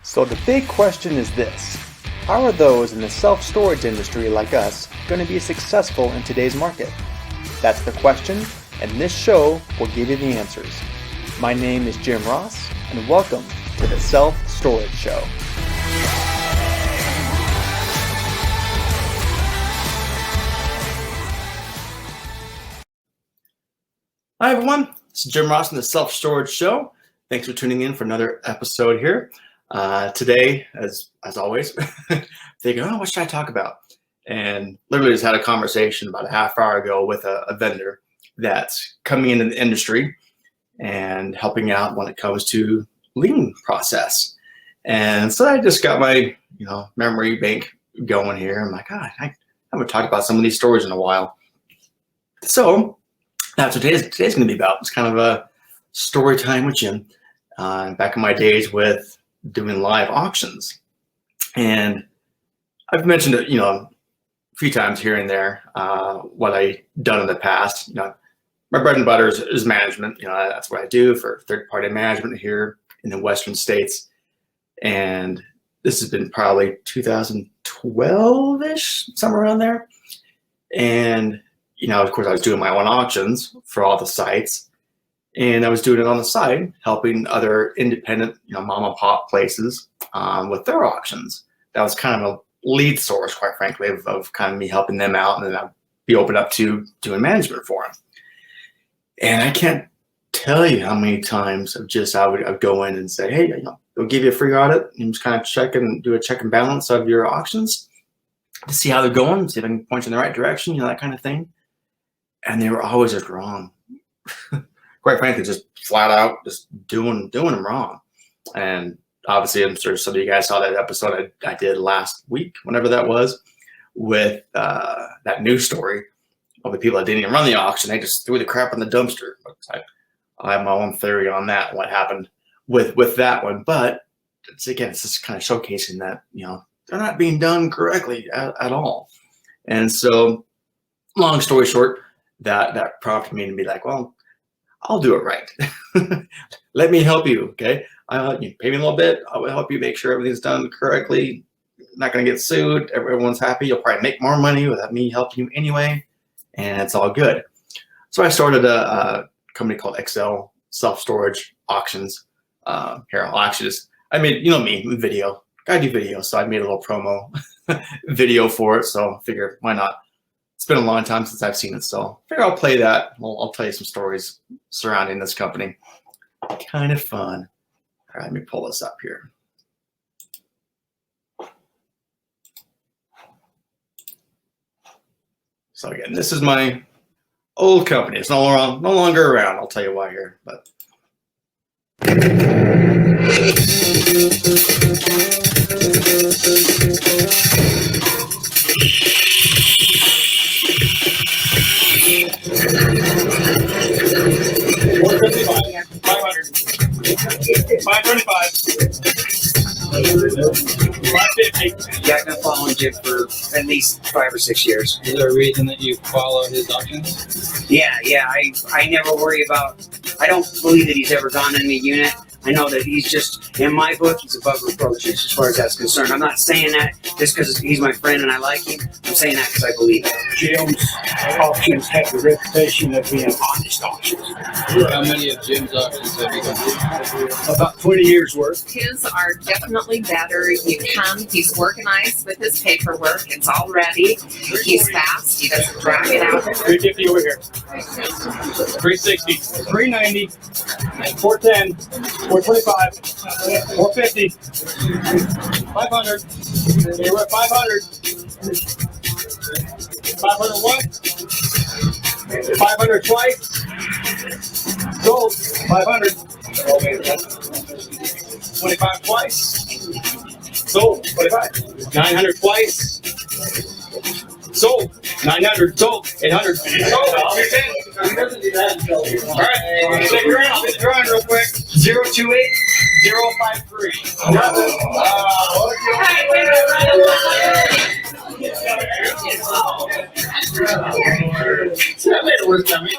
So the big question is this: how are those in the self-storage industry like us going to be successful in today's market? That's the question, and this show will give you the answers. My name is Jim Ross, and welcome to the Self-Storage Show. Hi everyone, this is Jim Ross in the Self-Storage Show. Thanks for tuning in for another episode here. Today, as always, thinking, what should I talk about? And literally just had a conversation about a half hour ago with a vendor that's coming into the industry and helping out when it comes to lien process. And so I just got my memory bank going here. I'm like, I haven't talked about some of these stories in a while. So that's what today's going to be about. It's kind of a story time with Jim. Back in my days with doing live auctions. And I've mentioned it, a few times here and there, what I've done in the past. My bread and butter is management. That's what I do for third-party management here in the Western states. And this has been probably 2012-ish, somewhere around there. And of course, I was doing my own auctions for all the sites, and I was doing it on the side, helping other independent, mom and pop places with their auctions. That was kind of a lead source, quite frankly, of kind of me helping them out, and then I'd be open up to doing management for them. And I can't tell you how many times I would go in and say, hey, they'll give you a free audit and just kind of do a check and balance of your auctions to see how they're going, see if I can point you in the right direction, that kind of thing. And they were always just wrong. Quite frankly, just flat out just doing them wrong. And obviously, I'm sure some of you guys saw that episode I did last week, whenever that was, with that news story of the people that didn't even run the auction. They just threw the crap in the dumpster. I have my own theory on that, what happened with that one. But it's just kind of showcasing that, they're not being done correctly at all. And so, long story short, that prompted me to be like, well, I'll do it right. Let me help you, okay? You pay me a little bit. I will help you make sure everything's done correctly. Not going to get sued. Everyone's happy. You'll probably make more money without me helping you anyway, and it's all good. So I started a company called Excel Self-Storage Auctions. Here, I'll actually I made, me, video. I do video, so I made a little promo video for it. So I figured, why not? It's been a long time since I've seen it, so I figure I'll play that. I'll tell you some stories surrounding this company. Kind of fun. All right, let me pull this up here. So again, this is my old company. It's no longer around. I'll tell you why here, but. Yeah, I've been following Jim for at least 5 or 6 years. Is there a reason that you follow his auctions? Yeah, I never worry about, I don't believe that he's ever gone in the unit. I know that he's just, in my book, he's above reproaches as far as that's concerned. I'm not saying that just because he's my friend and I like him. I'm saying that because I believe it. Jim's auctions have the reputation of being honest auctions. How many of Jim's auctions have you gone to? About 20 years worth. His are definitely better. He's organized with his paperwork. It's all ready. He's fast. He doesn't drag it out. 350 over here. 360, 390, 410, 425, 450, 500. You're at 500. 500 once. 500 twice. Sold. 500. 25 twice. Sold. 25. 900 twice. Sold. 900. Sold. 800. Sold. All right. Stick around. I'll hit the drawing real quick. 028 053. That made it worth coming.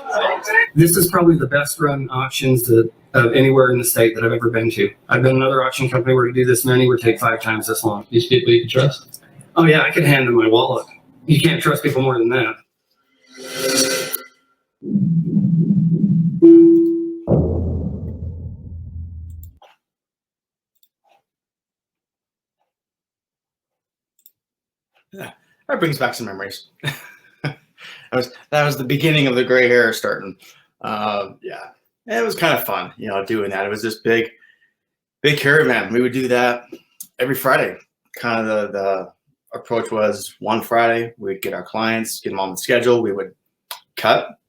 This is probably the best run auctions that of anywhere in the state that I've ever been to. I've been in another auction company where to do this many would take 5 times this long. These people you can trust. Oh yeah, I could hand them my wallet. You can't trust people more than that. That brings back some memories. that was the beginning of the gray hair starting. Yeah, it was kind of fun, doing that. It was this big caravan. We would do that every Friday. Kind of the approach was one Friday, we'd get our clients, get them on the schedule. We would cut,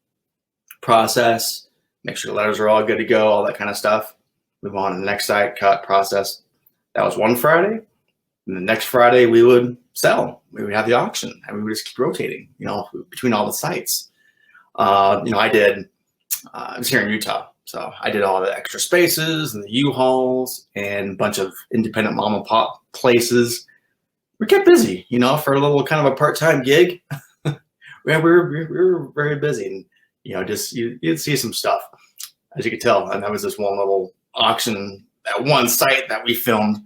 process, make sure the letters are all good to go, all that kind of stuff. Move on to the next site, cut, process. That was one Friday. And the next Friday we would sell. We would have the auction and we would just keep rotating, between all the sites. I was here in Utah. So I did all the extra spaces and the U-Hauls and a bunch of independent mom and pop places. We kept busy, for a little kind of a part-time gig. we were very busy, and you'd see some stuff, as you could tell. And that was this one little auction at one site that we filmed,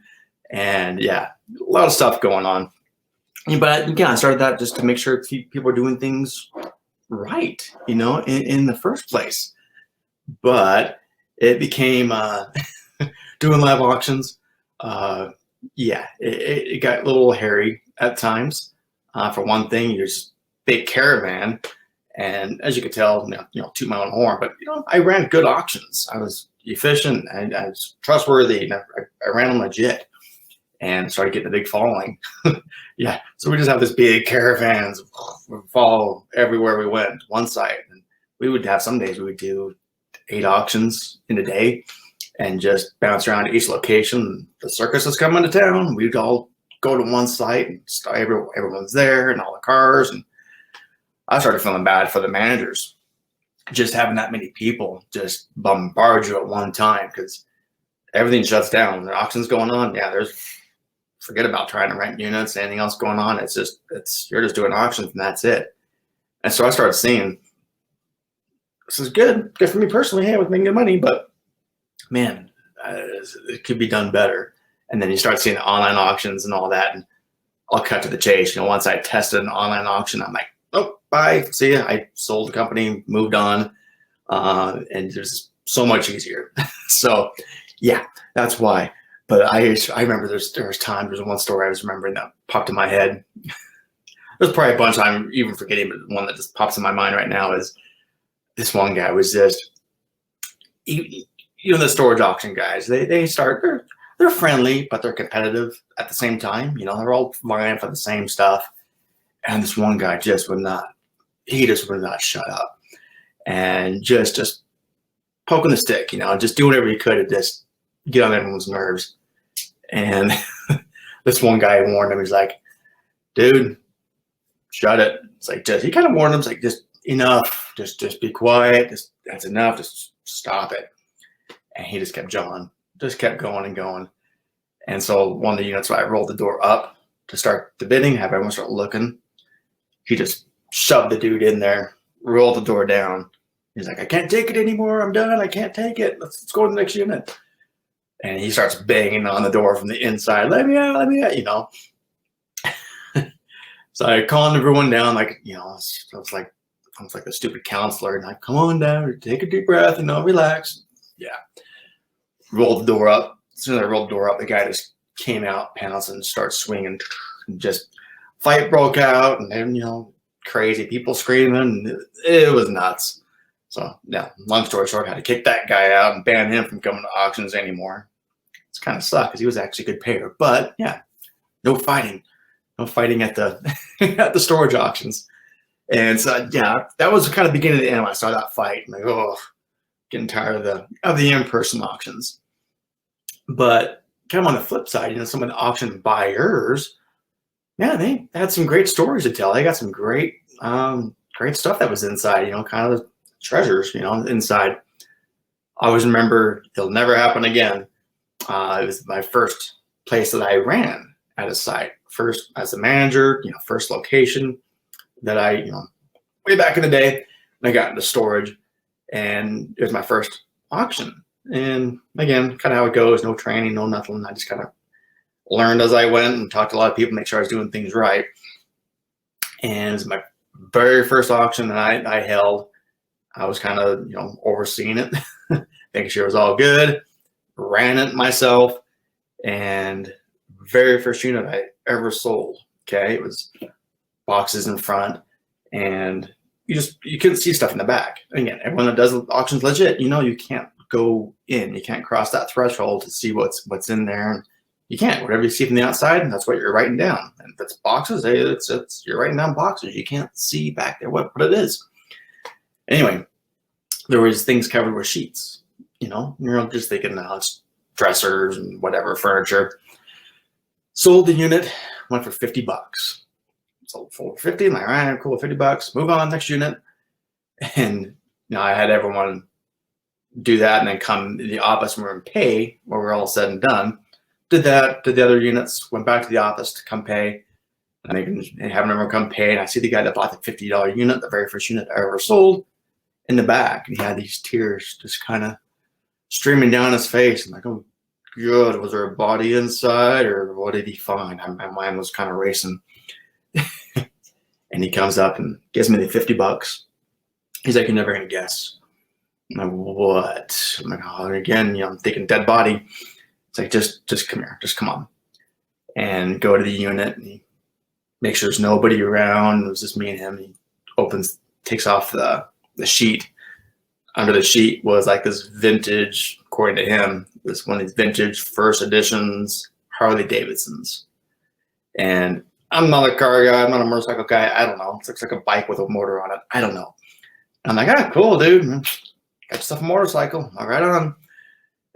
and yeah, a lot of stuff going on. But again, I started that just to make sure people are doing things right, in the first place. But it became doing live auctions. It got a little hairy at times. For one thing, you're just big caravan, and as you could tell, toot my own horn. But I ran good auctions. I was efficient and I was trustworthy, and I ran them legit, and started getting a big following. Yeah, so we just have this big caravans, we follow everywhere we went, one site, and we would have some days we would do 8 auctions in a day and just bounce around to each location. The circus is coming to town. We'd all go to one site and everyone's there and all the cars. And I started feeling bad for the managers, just having that many people just bombard you at one time, because everything shuts down. The auction's going on. Yeah, forget about trying to rent units, anything else going on. You're just doing auctions and that's it. And so I started seeing, this is good for me personally. Hey, I was making good money, but man, it could be done better. And then you start seeing the online auctions and all that, and I'll cut to the chase. Once I tested an online auction, I'm like, oh, bye, see ya. I sold the company, moved on, and it was so much easier. So yeah, that's why. But I remember there was times, there's one story I was remembering that popped in my head. There's probably a bunch I'm even forgetting, but the one that just pops in my mind right now is this one guy was just, the storage auction guys, they're friendly, but they're competitive at the same time. They're all vying for the same stuff. And this one guy just would not shut up, and just poking the stick, just do whatever he could to just get on everyone's nerves. And this one guy warned him. He's like, dude, shut it. It's like, he kind of warned him. It's like, just enough. Just be quiet. That's enough. Just stop it. And he just kept going. Just kept going and going. And so one of the units, I rolled the door up to start the bidding, have everyone start looking. He just shoved the dude in there, rolled the door down. He's like, I can't take it anymore. I'm done. I can't take it. Let's go to the next unit. And he starts banging on the door from the inside. Let me out. So I calmed everyone down, I was like the stupid counselor, and come on down, take a deep breath, relax. Yeah. Rolled the door up. As soon as I rolled the door up, the guy just came out, pants, and started swinging. And just fight broke out, and then, crazy people screaming. It was nuts. So, yeah, long story short, I had to kick that guy out and ban him from coming to auctions anymore. It's kind of sucked because he was actually a good payer. But, yeah, no fighting. No fighting at the at the storage auctions. And so, yeah, that was kind of the beginning of the end. I saw that fight. I'm like, getting tired of the in-person auctions. But kind of on the flip side, some of the auction buyers, yeah, they had some great stories to tell. They got some great stuff that was inside, kind of the treasures, inside. I always remember, it'll never happen again. It was my first place that I ran at a site. First as a manager, first location that I, way back in the day, I got into storage. and it was my first auction. And again, kind of how it goes, no training, no nothing. I just kind of learned as I went and talked to a lot of people, make sure I was doing things right. And it was my very first auction that I held. I was kind of, overseeing it, making sure it was all good, ran it myself, and very first unit I ever sold. Okay, it was boxes in front, and you couldn't see stuff in the back. Again, everyone that does auctions legit, you can't go in, you can't cross that threshold to see what's in there. And you can't. Whatever you see from the outside, that's what you're writing down. And if it's boxes, you're writing down boxes. You can't see back there what it is. Anyway, there was things covered with sheets. You're just thinking, it's dressers and whatever, furniture. Sold the unit, went for $50. Sold for 50. I'm like, all right, cool, $50. Move on, next unit. And I had everyone do that and then come to the office when we're in pay, where we're all said and done. Did that, did the other units, went back to the office to come pay. And having everyone come pay. And I see the guy that bought the $50 unit, the very first unit I ever sold, in the back. And he had these tears just kind of streaming down his face. I'm like, oh, good. Was there a body inside, or what did he find? My mind was kind of racing. And he comes up and gives me the $50. He's like, you're never going to guess. I'm like, what? I'm like, oh, again, I'm thinking dead body. It's like, just come here. Just come on. And go to the unit, and he makes sure there's nobody around. It was just me and him. He takes off the sheet. Under the sheet was like this vintage, according to him, this one of these vintage first editions Harley Davidsons. And I'm not a car guy. I'm not a motorcycle guy. I don't know. It looks like a bike with a motor on it. I don't know. I'm like, cool, dude. Got yourself a motorcycle. All right on.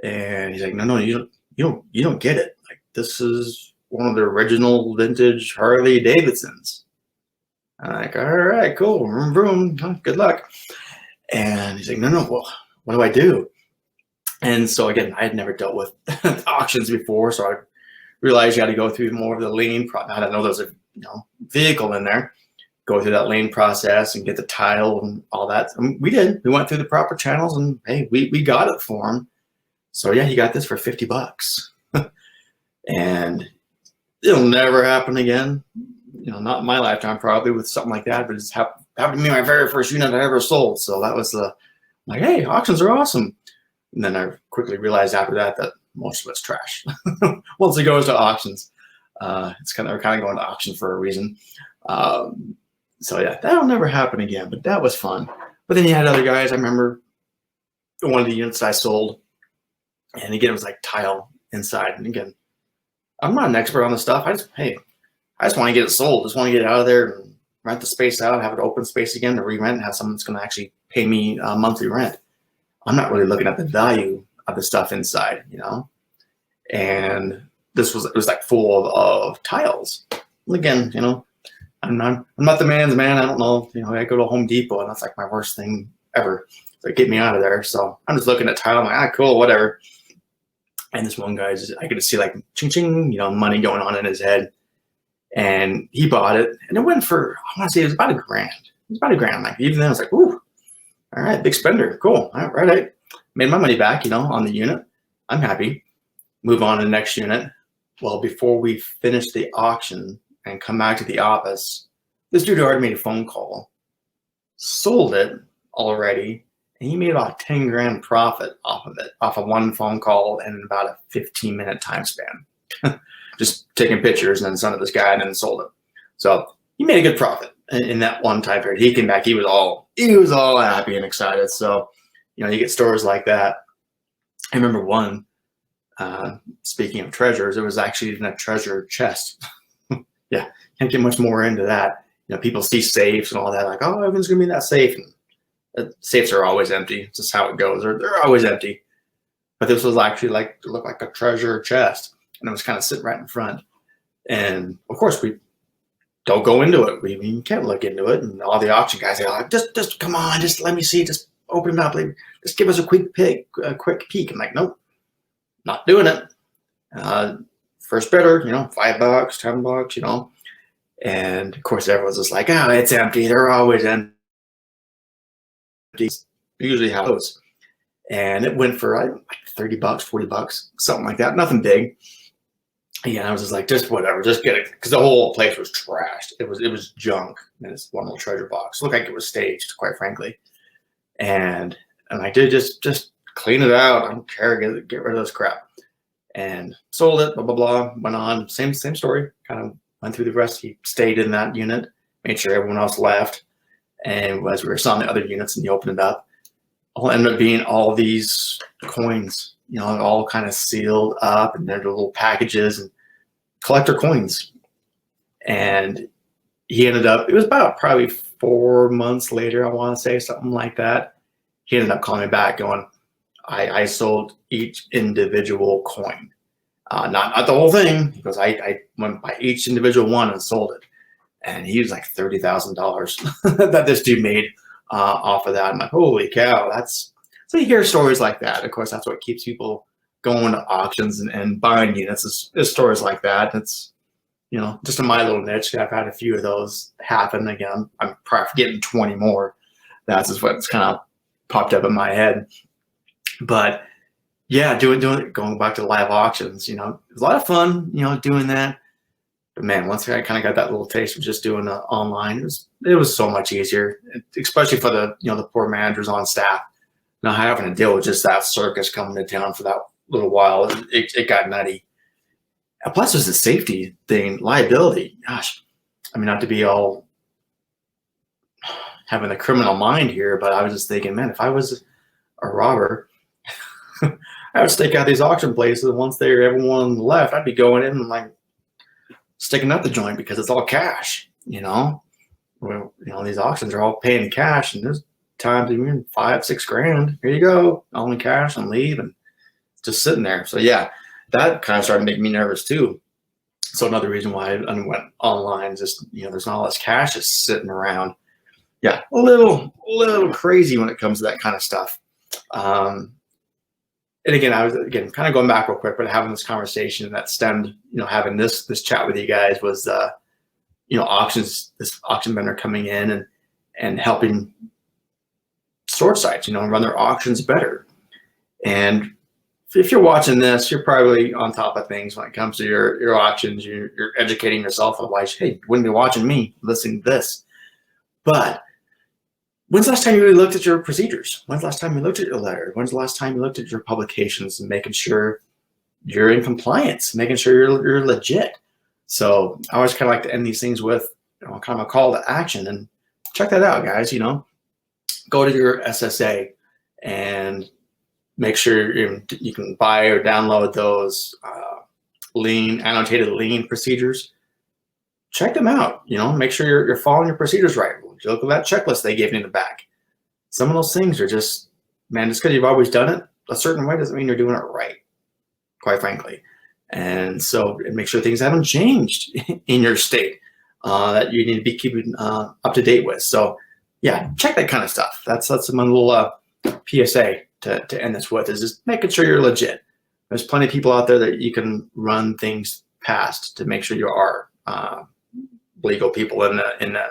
And he's like, no, you don't get it. Like, this is one of the original vintage Harley Davidsons. I'm like, all right, cool. Vroom, vroom. Good luck. And he's like, no, well, what do I do? And so again, I had never dealt with auctions before, so I realized you had to go through more of the lien process. I didn't know there was a vehicle in there. Go through that lien process and get the title and all that. And we did. We went through the proper channels, and hey, we got it for him. So yeah, he got this for $50. And it'll never happen again. Not in my lifetime probably with something like that, but it's happened to me my very first unit I ever sold. So that was like, hey, auctions are awesome. And then I quickly realized after that most of it's trash. Once it goes to auctions, they're kind of going to auction for a reason. So yeah, that'll never happen again, but that was fun. But then you had other guys. I remember one of the units I sold, and again, it was like tile inside. And again, I'm not an expert on this stuff. I just want to get it sold. Just want to get it out of there and rent the space out, have it open space again to re-rent, and have someone that's going to actually pay me monthly rent. I'm not really looking at the value of the stuff inside, And it was like full of tiles. Again, I'm not the man's man. I don't know. I go to Home Depot, and that's like my worst thing ever. So get me out of there. So I'm just looking at tile. I'm like, cool, whatever. And this one guy, I could see like ching ching, money going on in his head. And he bought it, and it went for, I want to say it was about $1,000. It was about $1,000. Like, even then I was like, ooh, all right, big spender. Cool. All right. I made my money back, on the unit. I'm happy. Move on to the next unit. Well, before we finished the auction and come back to the office, this dude already made a phone call, sold it already, and he made about $10,000 profit off of it, off of one phone call and about a 15-minute time span. Just taking pictures and then sent it to this guy and then sold it. So he made a good profit in that one time period. He came back, he was all happy and excited. So, you get stories like that. I remember one, speaking of treasures, it was actually in a treasure chest. Yeah, can't get much more into that. People see safes and all that, like, oh, everyone's gonna be in that safe. And safes are always empty. It's just how it goes. They're always empty. But this was actually it looked like a treasure chest. And it was kind of sitting right in front. And of course, we don't go into it. We can't look into it. And all the auction guys are like, just come on, just let me see, just open it up. Just give us a quick peek. I'm like, nope, not doing it. First bidder, $5, $10, And of course, everyone's just like, oh, it's empty. They're always empty. usually have those. And it went for like $30, $40, something like that. Nothing big. Yeah, I was just like, just whatever, just get it, because the whole place was trashed. It was junk in this one little treasure box. Looked like it was staged, quite frankly. And I did just clean it out. I don't care, get rid of this crap. And sold it, blah blah blah. Went on, same story. Kind of went through the rest. He stayed in that unit, made sure everyone else left. And as we were selling the other units, and he opened it up, all ended up being all these coins, all kind of sealed up, and they're little packages and collector coins. And he ended up, it was about probably 4 months later, I want to say, something like that. He ended up calling me back going, I sold each individual coin. Not the whole thing, because I went by each individual one and sold it. And he was like $30,000 that this dude made off of that. I'm like, holy cow, so you hear stories like that. Of course, that's what keeps people going to auctions and buying units is stories like that. It's, just in my little niche, I've had a few of those happen. Again, I'm probably getting 20 more. That's just what's kind of popped up in my head. But yeah, going back to live auctions, it was a lot of fun, doing that. But man, once I kind of got that little taste of just doing it online, it was so much easier, especially for the the poor managers on staff. Now having to deal with just that circus coming to town for that little while, it got nutty. And plus, there's the safety thing, liability. Gosh, I mean, not to be all having a criminal mind here, but I was just thinking, man, if I was a robber, I would stake out these auction places. Once everyone left, I'd be going in and like sticking up the joint because it's all cash. Well, these auctions are all paying cash, and there's times even $5-6 grand. Here you go, all in cash, and leave, and just sitting there. So yeah, that kind of started making me nervous too. So another reason why I went online is just there's not all this cash just sitting around. Yeah, a little crazy when it comes to that kind of stuff. And again, I was kind of going back real quick, but having this conversation that stemmed, having this chat with you guys was, auctions, this auction vendor coming in and helping storage sites, run their auctions better. And if you're watching this, you're probably on top of things when it comes to your auctions. You're educating yourself. Otherwise, hey, you wouldn't be watching me listening to this. But when's the last time you really looked at your procedures? When's the last time you looked at your letter? When's the last time you looked at your publications and making sure you're in compliance, making sure you're legit? So I always kind of like to end these things with kind of a call to action, and check that out, guys. Go to your SSA and make sure you can buy or download those annotated lien procedures. Check them out. Make sure you're following your procedures right. You look at that checklist they gave you in the back. Some of those things are just because you've always done it a certain way doesn't mean you're doing it right, quite frankly. And so make sure things haven't changed in your state that you need to be keeping up to date with. So yeah, check that kind of stuff. That's my little PSA to end this with, is just making sure you're legit. There's plenty of people out there that you can run things past to make sure you are legal people in the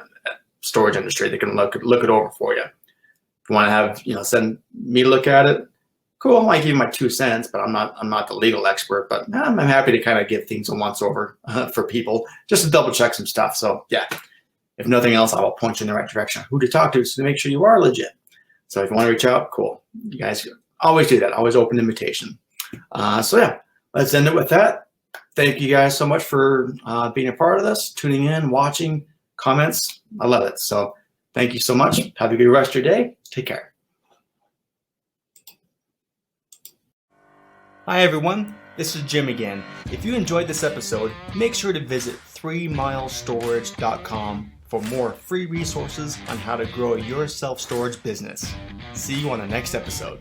storage industry. They can look it over for you. If you want to have send me to look at it, cool. I might give you my 2 cents, but I'm not the legal expert. But I'm happy to kind of give things a once over for people just to double check some stuff. So yeah, if nothing else, I will point you in the right direction who to talk to, so to make sure you are legit. So if you want to reach out, cool. You guys always do that. Always open invitation. So yeah, let's end it with that. Thank you guys so much for being a part of this, tuning in, watching, comments. I love it. So thank you so much. Have a good rest of your day. Take care. Hi everyone, this is Jim again. If you enjoyed this episode, make sure to visit 3milestorage.com for more free resources on how to grow your self-storage business. See you on the next episode.